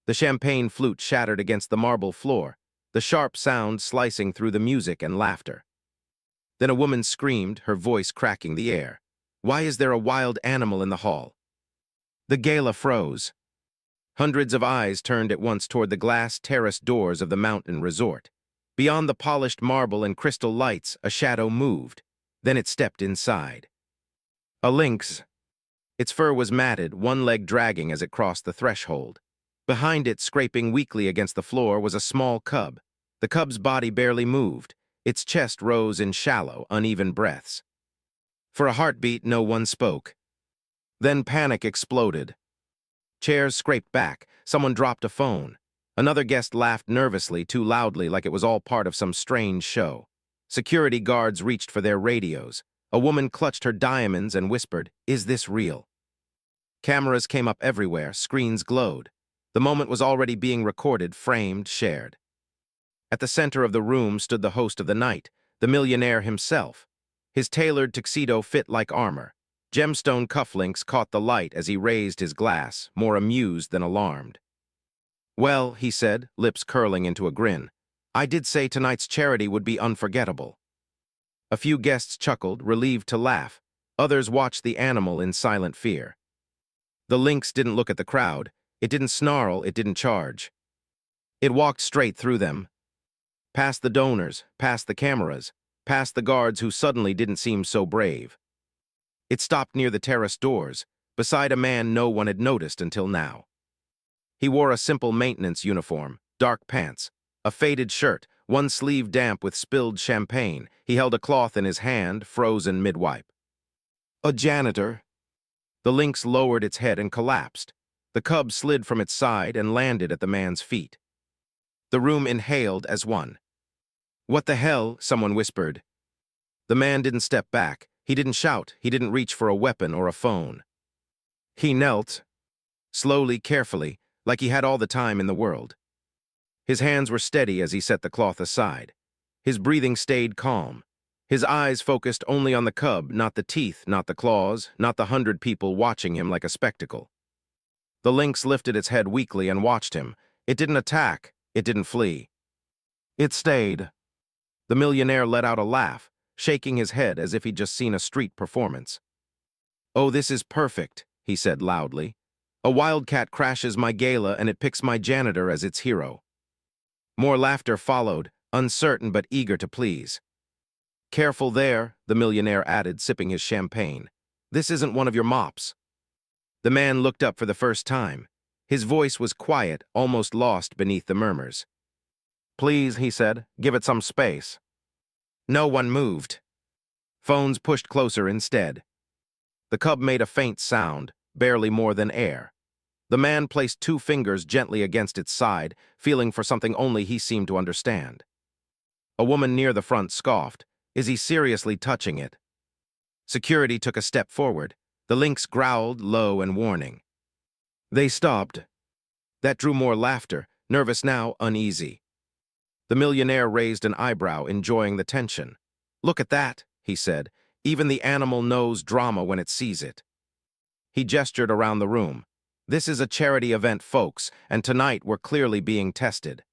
The champagne flute shattered against the marble floor, the sharp sound slicing through the music and laughter. Then a woman screamed, her voice cracking the air. "Why is there a wild animal in the hall?" The gala froze. Hundreds of eyes turned at once toward the glass terrace doors of the mountain resort. Beyond the polished marble and crystal lights, a shadow moved. Then it stepped inside. A lynx. Its fur was matted, one leg dragging as it crossed the threshold. Behind it, scraping weakly against the floor, was a small cub. The cub's body barely moved. Its chest rose in shallow, uneven breaths. For a heartbeat, no one spoke. Then panic exploded. Chairs scraped back. Someone dropped a phone. Another guest laughed nervously, too loudly, like it was all part of some strange show. Security guards reached for their radios. A woman clutched her diamonds and whispered, "Is this real?" Cameras came up everywhere, screens glowed. The moment was already being recorded, framed, shared. At the center of the room stood the host of the night, the millionaire himself. His tailored tuxedo fit like armor. Gemstone cufflinks caught the light as he raised his glass, more amused than alarmed. "Well," he said, lips curling into a grin, "I did say tonight's charity would be unforgettable." A few guests chuckled, relieved to laugh. Others watched the animal in silent fear. The lynx didn't look at the crowd. It didn't snarl, it didn't charge. It walked straight through them. Past the donors, past the cameras, past the guards who suddenly didn't seem so brave. It stopped near the terrace doors, beside a man no one had noticed until now. He wore a simple maintenance uniform, dark pants, a faded shirt, one sleeve damp with spilled champagne. He held a cloth in his hand, frozen mid-wipe. "A janitor." The lynx lowered its head and collapsed. The cub slid from its side and landed at the man's feet. The room inhaled as one. "What the hell?" someone whispered. The man didn't step back. He didn't shout. He didn't reach for a weapon or a phone. He knelt, slowly, carefully, like he had all the time in the world. His hands were steady as he set the cloth aside. His breathing stayed calm. His eyes focused only on the cub, not the teeth, not the claws, not the 100 people watching him like a spectacle. The lynx lifted its head weakly and watched him. It didn't attack. It didn't flee. It stayed. The millionaire let out a laugh, shaking his head as if he'd just seen a street performance. "Oh, this is perfect," he said loudly. "A wildcat crashes my gala and it picks my janitor as its hero." More laughter followed, uncertain but eager to please. "Careful there," the millionaire added, sipping his champagne. "This isn't one of your mops." The man looked up for the first time. His voice was quiet, almost lost beneath the murmurs. "Please," he said, "give it some space." No one moved. Phones pushed closer instead. The cub made a faint sound, barely more than air. The man placed 2 fingers gently against its side, feeling for something only he seemed to understand. A woman near the front scoffed. "Is he seriously touching it?" Security took a step forward. The lynx growled, low and warning. They stopped. That drew more laughter, nervous now, uneasy. The millionaire raised an eyebrow, enjoying the tension. "Look at that," he said. "Even the animal knows drama when it sees it." He gestured around the room. "This is a charity event, folks, and tonight we're clearly being tested."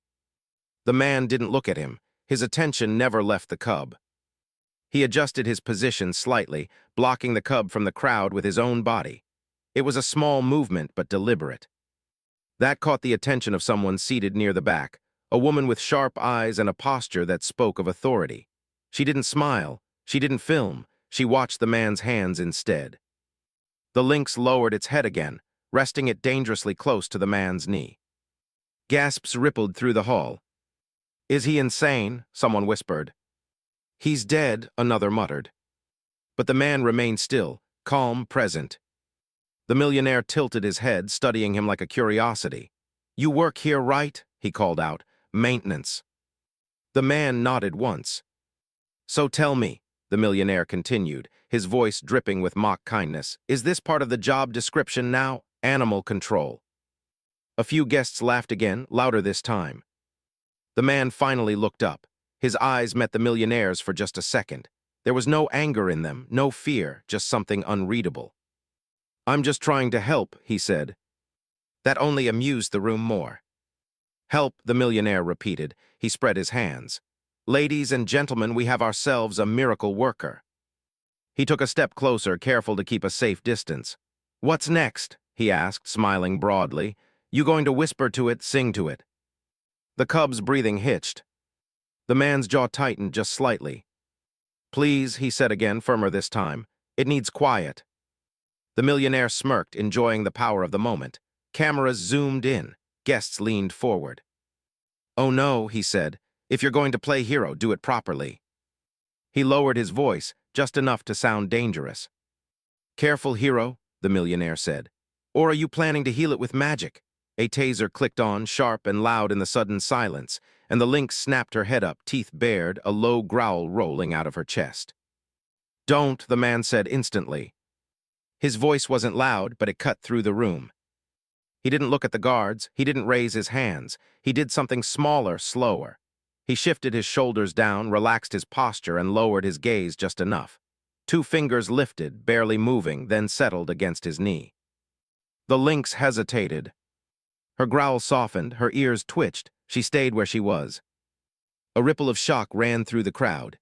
The man didn't look at him. His attention never left the cub. He adjusted his position slightly, blocking the cub from the crowd with his own body. It was a small movement, but deliberate. That caught the attention of someone seated near the back, a woman with sharp eyes and a posture that spoke of authority. She didn't smile. She didn't film. She watched the man's hands instead. The lynx lowered its head again, resting it dangerously close to the man's knee. Gasps rippled through the hall. "Is he insane?" someone whispered. "He's dead," another muttered. But the man remained still, calm, present. The millionaire tilted his head, studying him like a curiosity. "You work here, right?" he called out. "Maintenance." The man nodded once. "So tell me," the millionaire continued, his voice dripping with mock kindness, "is this part of the job description now? Animal control." A few guests laughed again, louder this time. The man finally looked up. His eyes met the millionaire's for just a second. There was no anger in them, no fear, just something unreadable. "I'm just trying to help," he said. That only amused the room more. Help, the millionaire repeated. He spread his hands. Ladies and gentlemen, we have ourselves a miracle worker. He took a step closer, careful to keep a safe distance. What's next? He asked, smiling broadly. You going to whisper to it, sing to it? The cub's breathing hitched. The man's jaw tightened just slightly. Please, he said again, firmer this time. It needs quiet. The millionaire smirked, enjoying the power of the moment. Cameras zoomed in. Guests leaned forward. Oh no, he said. If you're going to play hero, do it properly. He lowered his voice, just enough to sound dangerous. Careful, hero, the millionaire said. Or are you planning to heal it with magic? A taser clicked on, sharp and loud in the sudden silence, and the lynx snapped her head up, teeth bared, a low growl rolling out of her chest. Don't, the man said instantly. His voice wasn't loud, but it cut through the room. He didn't look at the guards, he didn't raise his hands. He did something smaller, slower. He shifted his shoulders down, relaxed his posture, and lowered his gaze just enough. 2 fingers lifted, barely moving, then settled against his knee. The lynx hesitated. Her growl softened, her ears twitched. She stayed where she was. A ripple of shock ran through the crowd.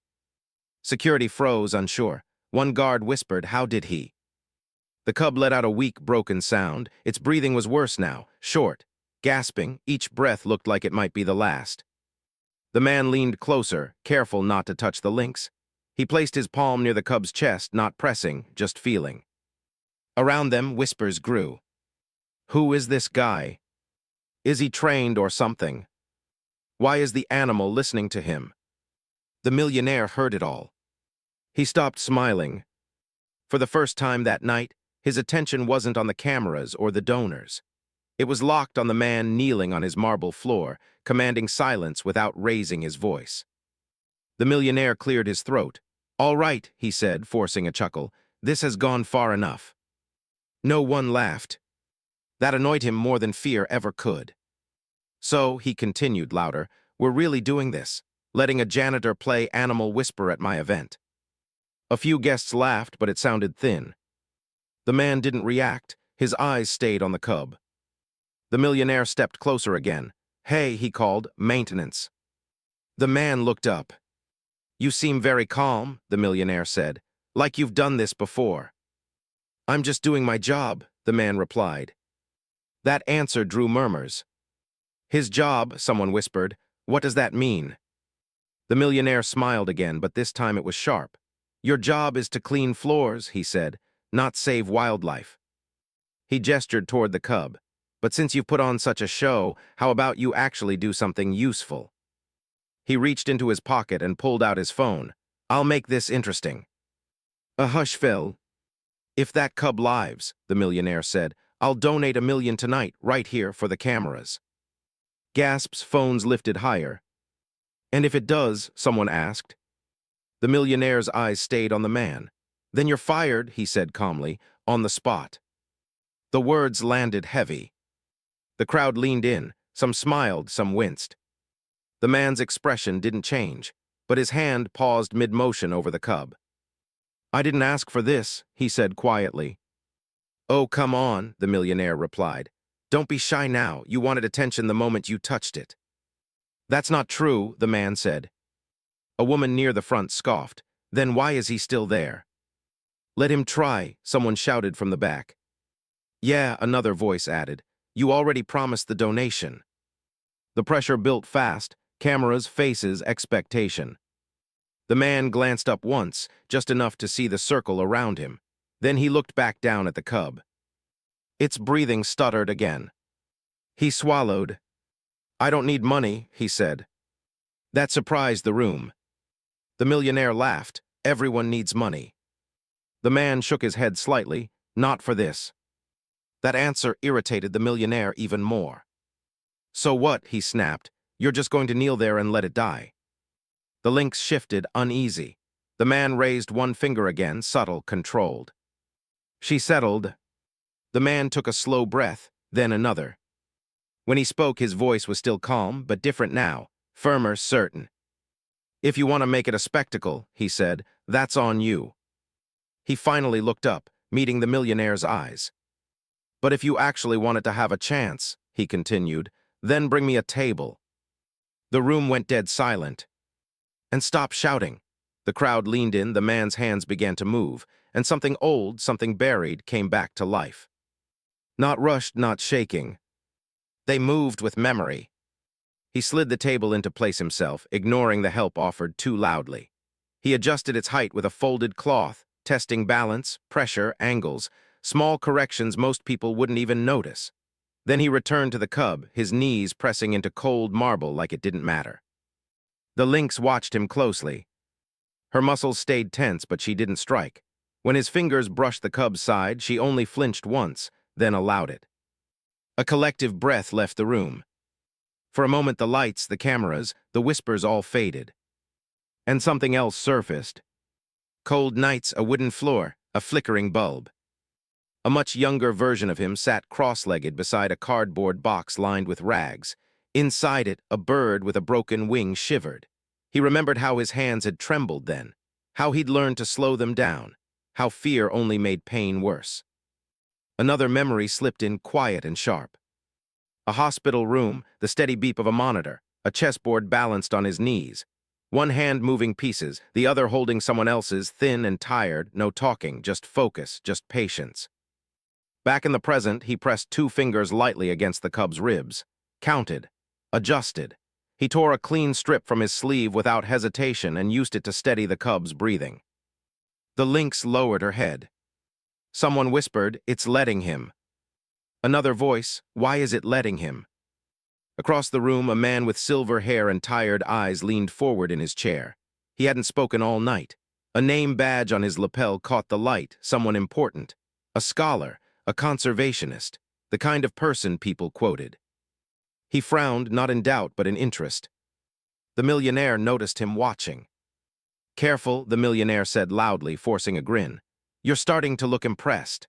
Security froze, unsure. One guard whispered, "How did he?" The cub let out a weak, broken sound. Its breathing was worse now, short, gasping. Each breath looked like it might be the last. The man leaned closer, careful not to touch the lynx. He placed his palm near the cub's chest, not pressing, just feeling. Around them, whispers grew. Who is this guy? Is he trained or something? Why is the animal listening to him? The millionaire heard it all. He stopped smiling. For the first time that night, his attention wasn't on the cameras or the donors. It was locked on the man kneeling on his marble floor, commanding silence without raising his voice. The millionaire cleared his throat. All right, he said, forcing a chuckle. This has gone far enough. No one laughed. That annoyed him more than fear ever could. So, he continued louder, we're really doing this, letting a janitor play Animal Whisper at my event. A few guests laughed, but it sounded thin. The man didn't react. His eyes stayed on the cub. The millionaire stepped closer again. Hey, he called, maintenance. The man looked up. You seem very calm, the millionaire said, like you've done this before. I'm just doing my job, the man replied. That answer drew murmurs. His job, someone whispered. What does that mean? The millionaire smiled again, but this time it was sharp. Your job is to clean floors, he said, not save wildlife. He gestured toward the cub. But since you've put on such a show, how about you actually do something useful? He reached into his pocket and pulled out his phone. I'll make this interesting. A hush fell. If that cub lives, the millionaire said, I'll donate $1 million tonight, right here for the cameras. Gasps, phones lifted higher. And if it does, someone asked. The millionaire's eyes stayed on the man. Then you're fired, he said calmly, on the spot. The words landed heavy. The crowd leaned in, some smiled, some winced. The man's expression didn't change, but his hand paused mid-motion over the cub. I didn't ask for this, he said quietly. Oh, come on, the millionaire replied. Don't be shy now, you wanted attention the moment you touched it. That's not true, the man said. A woman near the front scoffed. Then why is he still there? Let him try, someone shouted from the back. Yeah, another voice added. You already promised the donation. The pressure built fast, cameras, faces, expectation. The man glanced up once, just enough to see the circle around him. Then he looked back down at the cub. Its breathing stuttered again. He swallowed. I don't need money, he said. That surprised the room. The millionaire laughed. Everyone needs money. The man shook his head slightly. Not for this. That answer irritated the millionaire even more. So what, he snapped. You're just going to kneel there and let it die. The lynx shifted, uneasy. The man raised one finger again, subtle, controlled. She settled. The man took a slow breath, then another. When he spoke, his voice was still calm, but different now, firmer, certain. If you want to make it a spectacle, he said, that's on you. He finally looked up, meeting the millionaire's eyes. But if you actually wanted to have a chance, he continued, Then bring me a table. The room went dead silent. And stop shouting. The crowd leaned in, the man's hands began to move, and something old, something buried, came back to life. Not rushed, not shaking. They moved with memory. He slid the table into place himself, ignoring the help offered too loudly. He adjusted its height with a folded cloth, testing balance, pressure, angles, small corrections most people wouldn't even notice. Then he returned to the cub, his knees pressing into cold marble like it didn't matter. The lynx watched him closely. Her muscles stayed tense, but she didn't strike. When his fingers brushed the cub's side, she only flinched once, then allowed it. A collective breath left the room. For a moment, the lights, the cameras, the whispers all faded. And something else surfaced. Cold nights, a wooden floor, a flickering bulb. A much younger version of him sat cross-legged beside a cardboard box lined with rags. Inside it, a bird with a broken wing shivered. He remembered how his hands had trembled then, how he'd learned to slow them down, how fear only made pain worse. Another memory slipped in, quiet and sharp. A hospital room, the steady beep of a monitor, a chessboard balanced on his knees. One hand moving pieces, the other holding someone else's, thin and tired, no talking, just focus, just patience. Back in the present, he pressed 2 fingers lightly against the cub's ribs, counted, adjusted. He tore a clean strip from his sleeve without hesitation and used it to steady the cub's breathing. The lynx lowered her head. Someone whispered, "It's letting him." Another voice, "Why is it letting him?" Across the room, a man with silver hair and tired eyes leaned forward in his chair. He hadn't spoken all night. A name badge on his lapel caught the light, someone important. A scholar, a conservationist, the kind of person people quoted. He frowned, not in doubt but in interest. The millionaire noticed him watching. "Careful," the millionaire said loudly, forcing a grin. "You're starting to look impressed."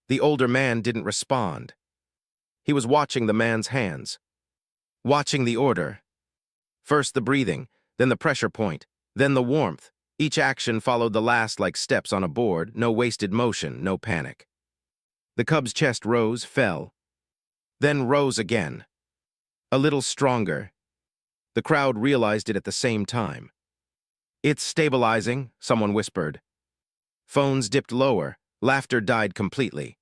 The older man didn't respond. He was watching the man's hands. Watching the order. First the breathing, then the pressure point, then the warmth. Each action followed the last like steps on a board, no wasted motion, no panic. The cub's chest rose, fell, then rose again. A little stronger. The crowd realized it at the same time. "It's stabilizing," someone whispered. Phones dipped lower, laughter died completely.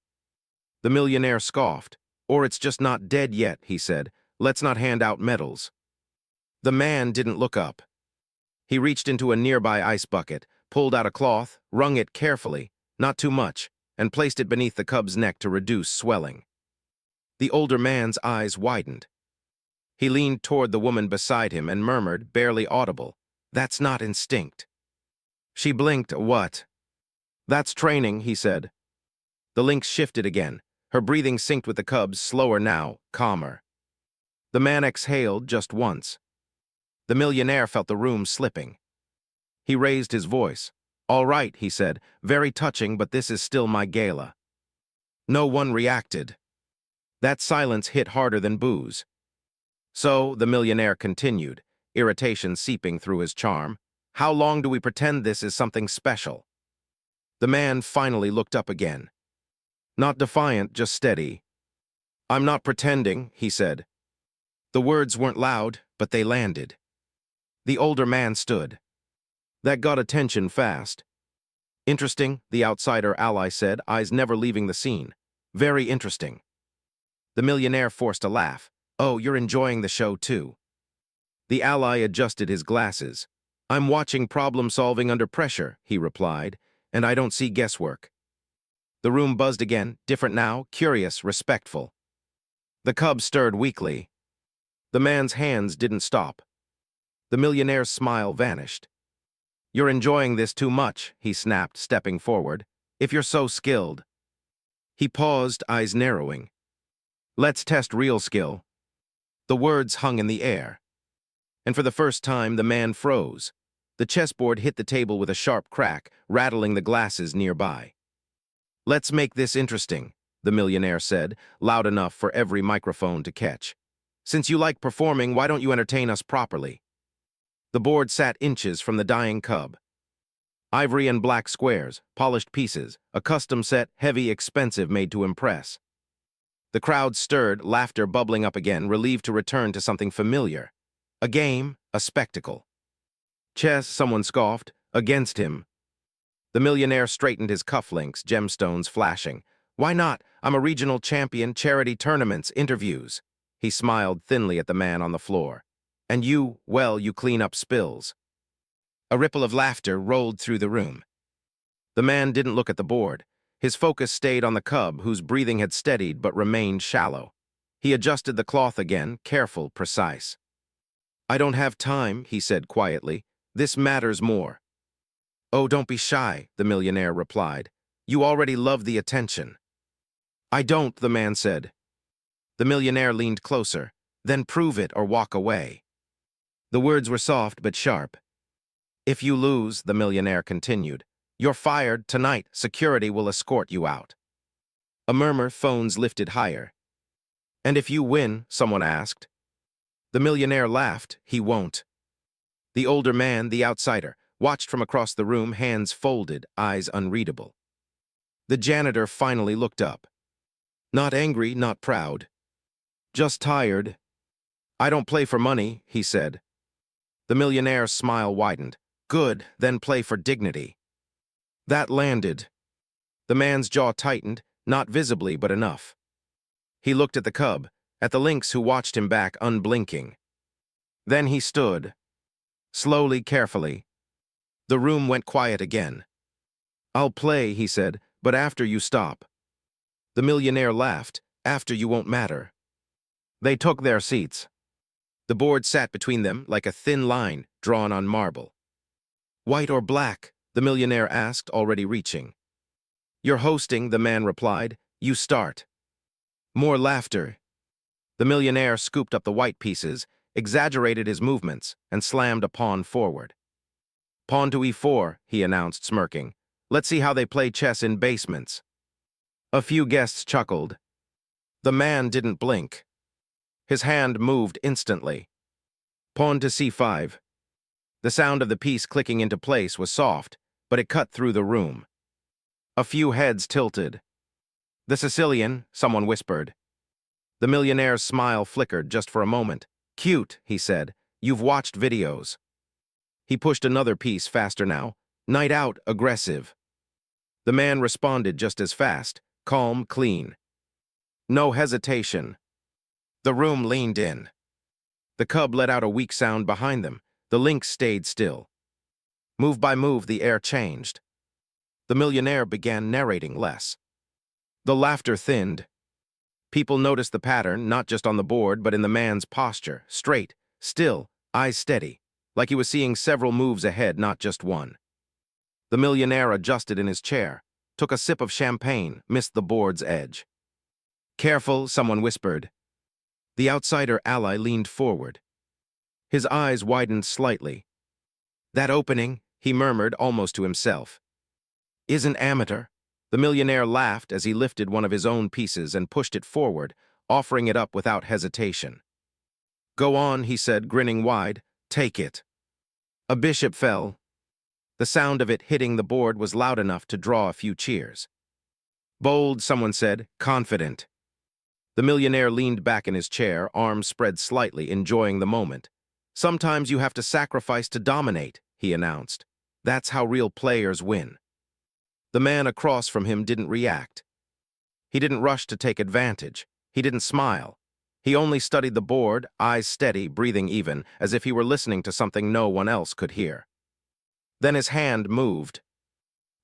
The millionaire scoffed. "Or it's just not dead yet," he said. "Let's not hand out medals." The man didn't look up. He reached into a nearby ice bucket, pulled out a cloth, wrung it carefully, not too much, and placed it beneath the cub's neck to reduce swelling. The older man's eyes widened. He leaned toward the woman beside him and murmured, barely audible, "That's not instinct." She blinked. "What?" "That's training," he said. The lynx shifted again. Her breathing synced with the cub's, slower now, calmer. The man exhaled just once. The millionaire felt the room slipping. He raised his voice. "All right," he said, "very touching, but this is still my gala." No one reacted. That silence hit harder than booze. "So," the millionaire continued, irritation seeping through his charm, "how long do we pretend this is something special?" The man finally looked up again. Not defiant, just steady. "I'm not pretending," he said. The words weren't loud, but they landed. The older man stood. That got attention fast. "Interesting," the outsider ally said, eyes never leaving the scene. "Very interesting." The millionaire forced a laugh. "Oh, you're enjoying the show too." The ally adjusted his glasses. "I'm watching problem-solving under pressure," he replied, "and I don't see guesswork." The room buzzed again, different now, curious, respectful. The cub stirred weakly. The man's hands didn't stop. The millionaire's smile vanished. "You're enjoying this too much," he snapped, stepping forward. "If you're so skilled." He paused, eyes narrowing. "Let's test real skill." The words hung in the air. And for the first time, the man froze. The chessboard hit the table with a sharp crack, rattling the glasses nearby. "Let's make this interesting," the millionaire said, loud enough for every microphone to catch. "Since you like performing, why don't you entertain us properly?" The board sat inches from the dying cub. Ivory and black squares, polished pieces, a custom set, heavy, expensive, made to impress. The crowd stirred, laughter bubbling up again, relieved to return to something familiar. A game, a spectacle. Chess, someone scoffed, against him. The millionaire straightened his cufflinks, gemstones flashing. Why not? I'm a regional champion, charity tournaments, interviews. He smiled thinly at the man on the floor. And you, well, you clean up spills. A ripple of laughter rolled through the room. The man didn't look at the board. His focus stayed on the cub, whose breathing had steadied but remained shallow. He adjusted the cloth again, careful, precise. I don't have time, he said quietly. This matters more. Oh, don't be shy, the millionaire replied. You already love the attention. I don't, the man said. The millionaire leaned closer. Then prove it or walk away. The words were soft but sharp. If you lose, the millionaire continued, you're fired tonight. Security will escort you out. A murmur, phones lifted higher. And if you win, someone asked. The millionaire laughed. He won't. The older man, the outsider, watched from across the room, hands folded, eyes unreadable. The janitor finally looked up. Not angry, not proud. Just tired. I don't play for money, he said. The millionaire's smile widened. Good, then play for dignity. That landed. The man's jaw tightened, not visibly, but enough. He looked at the cub, at the Lynx who watched him back unblinking. Then he stood. Slowly, carefully. The room went quiet again. I'll play, he said, but after you stop. The millionaire laughed. After you won't matter. They took their seats. The board sat between them like a thin line drawn on marble. White or black? The millionaire asked, already reaching. You're hosting, the man replied. You start. More laughter. The millionaire scooped up the white pieces, exaggerated his movements, and slammed a pawn forward. Pawn to e4, he announced, smirking. Let's see how they play chess in basements. A few guests chuckled. The man didn't blink. His hand moved instantly. Pawn to c5. The sound of the piece clicking into place was soft, but it cut through the room. A few heads tilted. The Sicilian, someone whispered. The millionaire's smile flickered just for a moment. Cute, he said. You've watched videos. He pushed another piece faster now. Night out, aggressive. The man responded just as fast, calm, clean. No hesitation. The room leaned in. The cub let out a weak sound behind them. The Lynx stayed still. Move by move, the air changed. The millionaire began narrating less. The laughter thinned. People noticed the pattern, not just on the board, but in the man's posture, straight, still, eyes steady, like he was seeing several moves ahead, not just one. The millionaire adjusted in his chair, took a sip of champagne, missed the board's edge. Careful, someone whispered. The outsider ally leaned forward. His eyes widened slightly. That opening, he murmured almost to himself. Isn't amateur. The millionaire laughed as he lifted one of his own pieces and pushed it forward, offering it up without hesitation. Go on, he said, grinning wide. Take it. A bishop fell. The sound of it hitting the board was loud enough to draw a few cheers. Bold, someone said, confident. The millionaire leaned back in his chair, arms spread slightly, enjoying the moment. Sometimes you have to sacrifice to dominate, he announced. That's how real players win. The man across from him didn't react. He didn't rush to take advantage. He didn't smile. He only studied the board, eyes steady, breathing even, as if he were listening to something no one else could hear. Then his hand moved.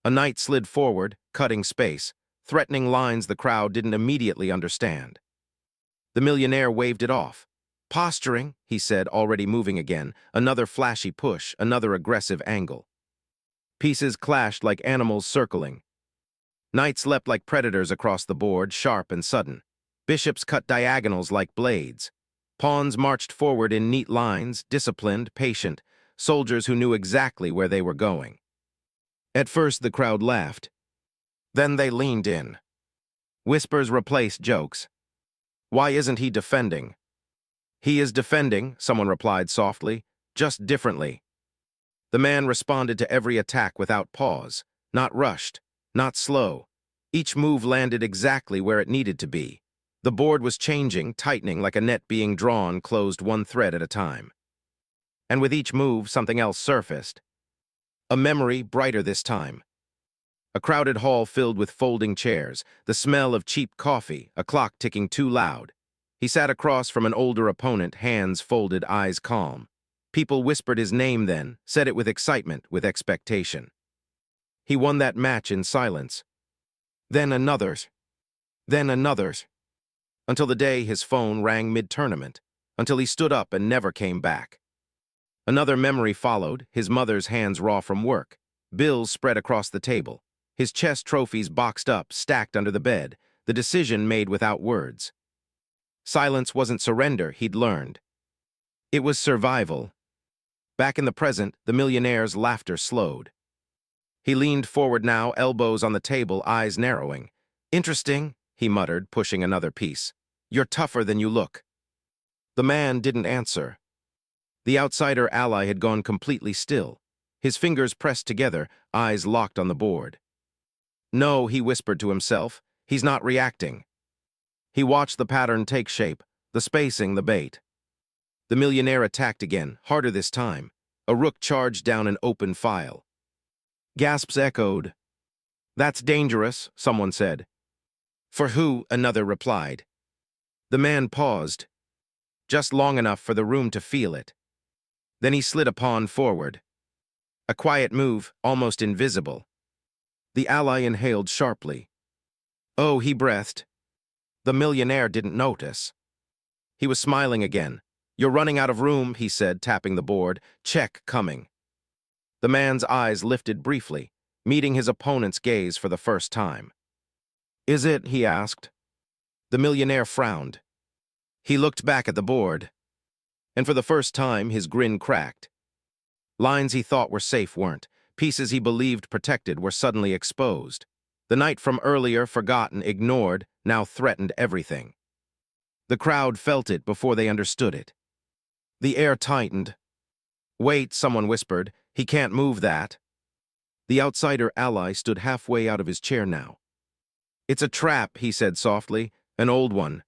A knight slid forward, cutting space, threatening lines the crowd didn't immediately understand. The millionaire waved it off. Posturing, he said, already moving again, another flashy push, another aggressive angle. Pieces clashed like animals circling. Knights leapt like predators across the board, sharp and sudden. Bishops cut diagonals like blades. Pawns marched forward in neat lines, disciplined, patient, soldiers who knew exactly where they were going. At first the crowd laughed. Then they leaned in. Whispers replaced jokes. Why isn't he defending? He is defending, someone replied softly, just differently. The man responded to every attack without pause, not rushed, not slow. Each move landed exactly where it needed to be. The board was changing, tightening like a net being drawn, closed one thread at a time. And with each move, something else surfaced. A memory, brighter this time. A crowded hall filled with folding chairs, the smell of cheap coffee, a clock ticking too loud. He sat across from an older opponent, hands folded, eyes calm. People whispered his name then, said it with excitement, with expectation. He won that match in silence. Then another's. Then another's. Until the day his phone rang mid-tournament. Until he stood up and never came back. Another memory followed, his mother's hands raw from work. Bills spread across the table. His chess trophies boxed up, stacked under the bed. The decision made without words. Silence wasn't surrender, he'd learned. It was survival. Back in the present, the millionaire's laughter slowed. He leaned forward now, elbows on the table, eyes narrowing. Interesting, he muttered, pushing another piece. You're tougher than you look. The man didn't answer. The outsider ally had gone completely still. His fingers pressed together, eyes locked on the board. No, he whispered to himself, he's not reacting. He watched the pattern take shape, the spacing, the bait. The millionaire attacked again, harder this time. A rook charged down an open file. Gasps echoed. That's dangerous, someone said. For who? Another replied. The man paused, just long enough for the room to feel it. Then he slid a pawn forward. A quiet move, almost invisible. The ally inhaled sharply. Oh, he breathed. The millionaire didn't notice. He was smiling again. You're running out of room, he said, tapping the board. Check coming. The man's eyes lifted briefly, meeting his opponent's gaze for the first time. Is it? He asked. The millionaire frowned. He looked back at the board, and for the first time his grin cracked. Lines he thought were safe weren't. Pieces he believed protected were suddenly exposed. The night from earlier, forgotten, ignored, now threatened everything. The crowd felt it before they understood it. The air tightened. Wait, someone whispered. He can't move that. The outsider ally stood halfway out of his chair now. It's a trap, he said softly, an old one.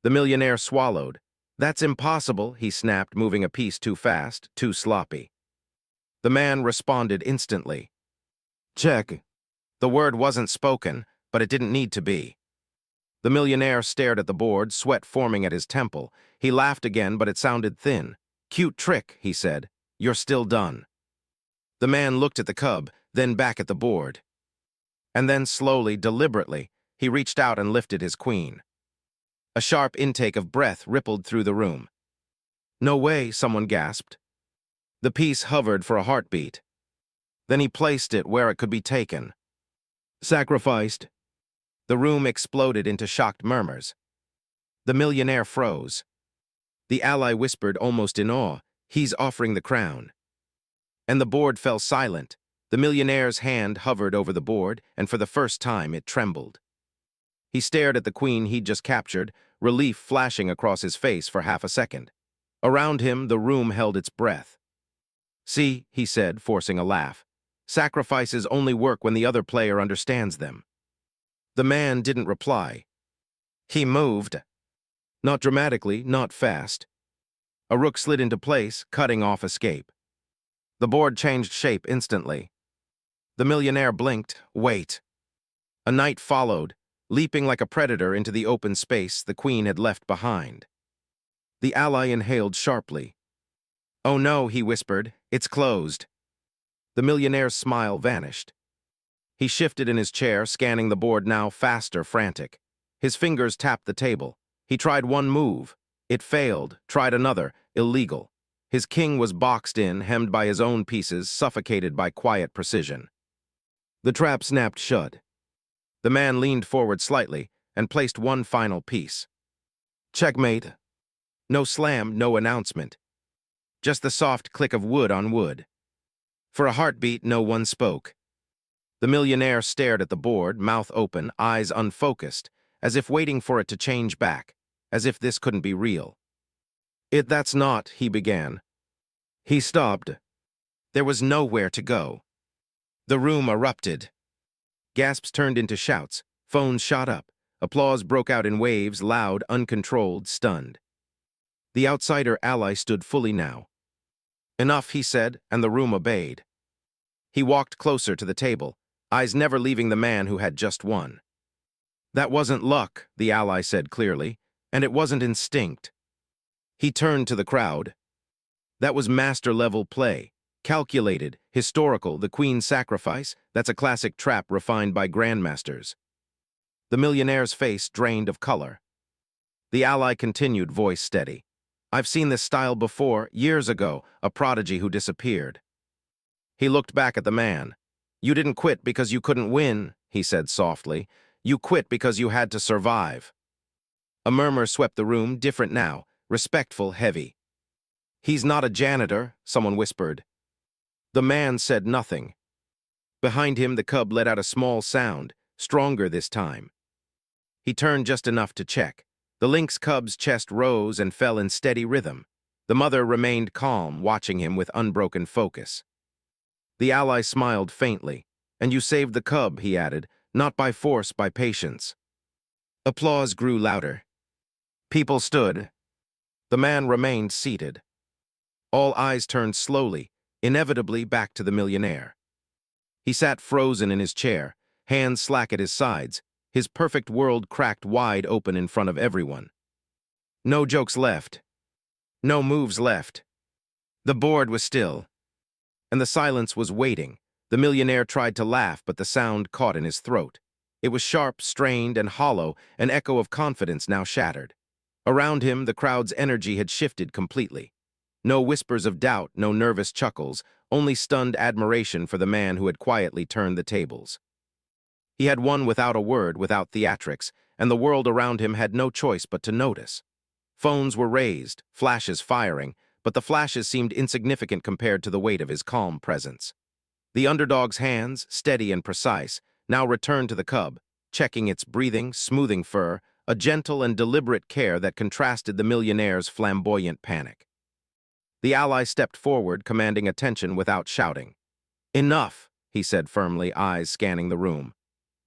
The millionaire swallowed. That's impossible, he snapped, moving a piece too fast, too sloppy. The man responded instantly. Check. The word wasn't spoken, but it didn't need to be. The millionaire stared at the board, sweat forming at his temple. He laughed again, but it sounded thin. Cute trick, he said. You're still done. The man looked at the cub, then back at the board. And then slowly, deliberately, he reached out and lifted his queen. A sharp intake of breath rippled through the room. No way, someone gasped. The piece hovered for a heartbeat. Then he placed it where it could be taken. Sacrificed. The room exploded into shocked murmurs. The millionaire froze. The ally whispered almost in awe, he's offering the crown. And the board fell silent. The millionaire's hand hovered over the board, and for the first time it trembled. He stared at the queen he'd just captured, relief flashing across his face for half a second. Around him, the room held its breath. See, he said, forcing a laugh. Sacrifices only work when the other player understands them. The man didn't reply. He moved. Not dramatically, not fast. A rook slid into place, cutting off escape. The board changed shape instantly. The millionaire blinked. Wait. A knight followed, leaping like a predator into the open space the queen had left behind. The ally inhaled sharply. Oh no, he whispered. It's closed. The millionaire's smile vanished. He shifted in his chair, scanning the board now, faster, frantic. His fingers tapped the table. He tried one move. It failed. Tried another. Illegal. His king was boxed in, hemmed by his own pieces, suffocated by quiet precision. The trap snapped shut. The man leaned forward slightly and placed one final piece. Checkmate. No slam, no announcement. Just the soft click of wood on wood. For a heartbeat, no one spoke. The millionaire stared at the board, mouth open, eyes unfocused, as if waiting for it to change back, as if this couldn't be real. That's not, he began. He stopped. There was nowhere to go. The room erupted. Gasps turned into shouts. Phones shot up. Applause broke out in waves, loud, uncontrolled, stunned. The outsider ally stood fully now. "Enough," he said, and the room obeyed. He walked closer to the table, eyes never leaving the man who had just won. "That wasn't luck," the ally said clearly, "and it wasn't instinct." He turned to the crowd. "That was master-level play. Calculated, historical, the Queen's sacrifice, that's a classic trap refined by grandmasters." The millionaire's face drained of color. The ally continued, voice steady. "I've seen this style before, years ago, a prodigy who disappeared." He looked back at the man. "You didn't quit because you couldn't win," he said softly. "You quit because you had to survive." A murmur swept the room, different now, respectful, heavy. "He's not a janitor," someone whispered. The man said nothing. Behind him, the cub let out a small sound, stronger this time. He turned just enough to check. The lynx cub's chest rose and fell in steady rhythm. The mother remained calm, watching him with unbroken focus. The ally smiled faintly. "And you saved the cub," he added, "not by force, by patience." Applause grew louder. People stood. The man remained seated. All eyes turned slowly, inevitably back to the millionaire. He sat frozen in his chair, hands slack at his sides, his perfect world cracked wide open in front of everyone. No jokes left. No moves left. The board was still. And the silence was waiting. The millionaire tried to laugh, but the sound caught in his throat. It was sharp, strained, and hollow, an echo of confidence now shattered. Around him, the crowd's energy had shifted completely. No whispers of doubt, no nervous chuckles, only stunned admiration for the man who had quietly turned the tables. He had won without a word, without theatrics, and the world around him had no choice but to notice. Phones were raised, flashes firing, but the flashes seemed insignificant compared to the weight of his calm presence. The underdog's hands, steady and precise, now returned to the cub, checking its breathing, smoothing fur, a gentle and deliberate care that contrasted the millionaire's flamboyant panic. The ally stepped forward, commanding attention without shouting. "Enough," he said firmly, eyes scanning the room.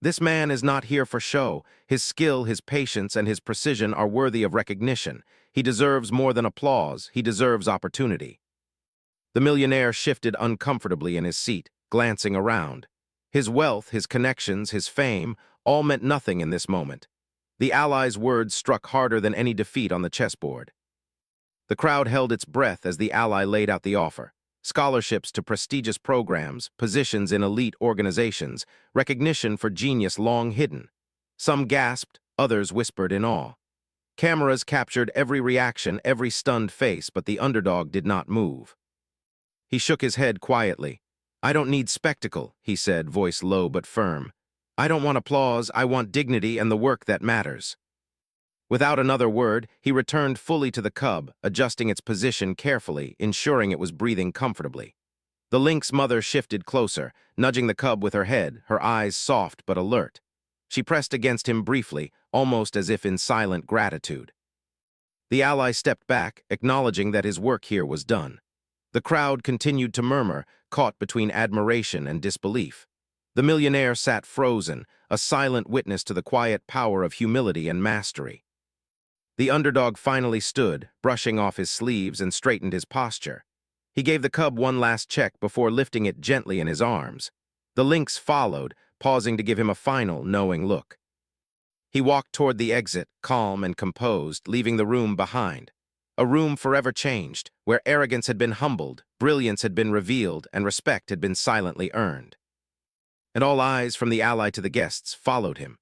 "This man is not here for show. His skill, his patience, and his precision are worthy of recognition. He deserves more than applause. He deserves opportunity." The millionaire shifted uncomfortably in his seat, glancing around. His wealth, his connections, his fame, all meant nothing in this moment. The ally's words struck harder than any defeat on the chessboard. The crowd held its breath as the ally laid out the offer. Scholarships to prestigious programs, positions in elite organizations, recognition for genius long hidden. Some gasped, others whispered in awe. Cameras captured every reaction, every stunned face, but the underdog did not move. He shook his head quietly. "I don't need spectacle," he said, voice low but firm. "I don't want applause, I want dignity and the work that matters." Without another word, he returned fully to the cub, adjusting its position carefully, ensuring it was breathing comfortably. The lynx mother shifted closer, nudging the cub with her head, her eyes soft but alert. She pressed against him briefly, almost as if in silent gratitude. The ally stepped back, acknowledging that his work here was done. The crowd continued to murmur, caught between admiration and disbelief. The millionaire sat frozen, a silent witness to the quiet power of humility and mastery. The underdog finally stood, brushing off his sleeves and straightened his posture. He gave the cub one last check before lifting it gently in his arms. The lynx followed, pausing to give him a final, knowing look. He walked toward the exit, calm and composed, leaving the room behind. A room forever changed, where arrogance had been humbled, brilliance had been revealed, and respect had been silently earned. And all eyes, from the ally to the guests, followed him.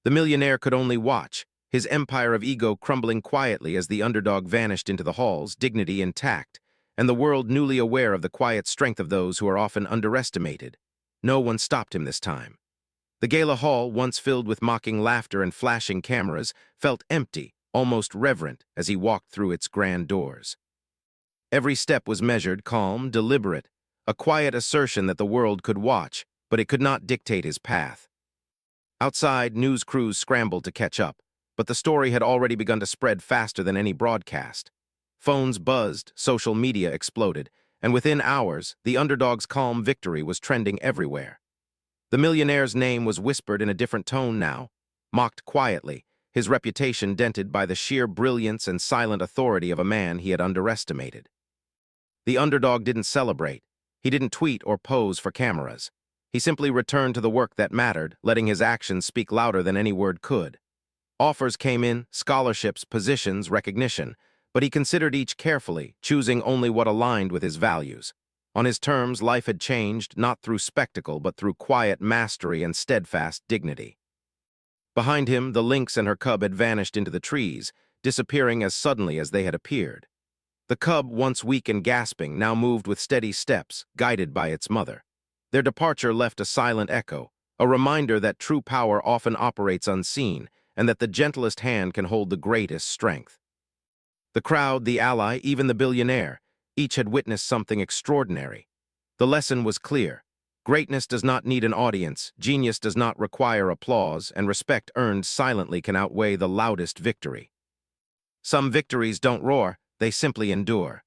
The millionaire could only watch, his empire of ego crumbling quietly as the underdog vanished into the halls, dignity intact, and the world newly aware of the quiet strength of those who are often underestimated. No one stopped him this time. The gala hall, once filled with mocking laughter and flashing cameras, felt empty, almost reverent, as he walked through its grand doors. Every step was measured, calm, deliberate, a quiet assertion that the world could watch, but it could not dictate his path. Outside, news crews scrambled to catch up, but the story had already begun to spread faster than any broadcast. Phones buzzed, social media exploded, and within hours, the underdog's calm victory was trending everywhere. The millionaire's name was whispered in a different tone now, mocked quietly, his reputation dented by the sheer brilliance and silent authority of a man he had underestimated. The underdog didn't celebrate. He didn't tweet or pose for cameras. He simply returned to the work that mattered, letting his actions speak louder than any word could. Offers came in, scholarships, positions, recognition, but he considered each carefully, choosing only what aligned with his values. On his terms, life had changed, not through spectacle, but through quiet mastery and steadfast dignity. Behind him, the lynx and her cub had vanished into the trees, disappearing as suddenly as they had appeared. The cub, once weak and gasping, now moved with steady steps, guided by its mother. Their departure left a silent echo, a reminder that true power often operates unseen, and that the gentlest hand can hold the greatest strength. The crowd, the ally, even the billionaire, each had witnessed something extraordinary. The lesson was clear. Greatness does not need an audience, genius does not require applause, and respect earned silently can outweigh the loudest victory. Some victories don't roar, they simply endure.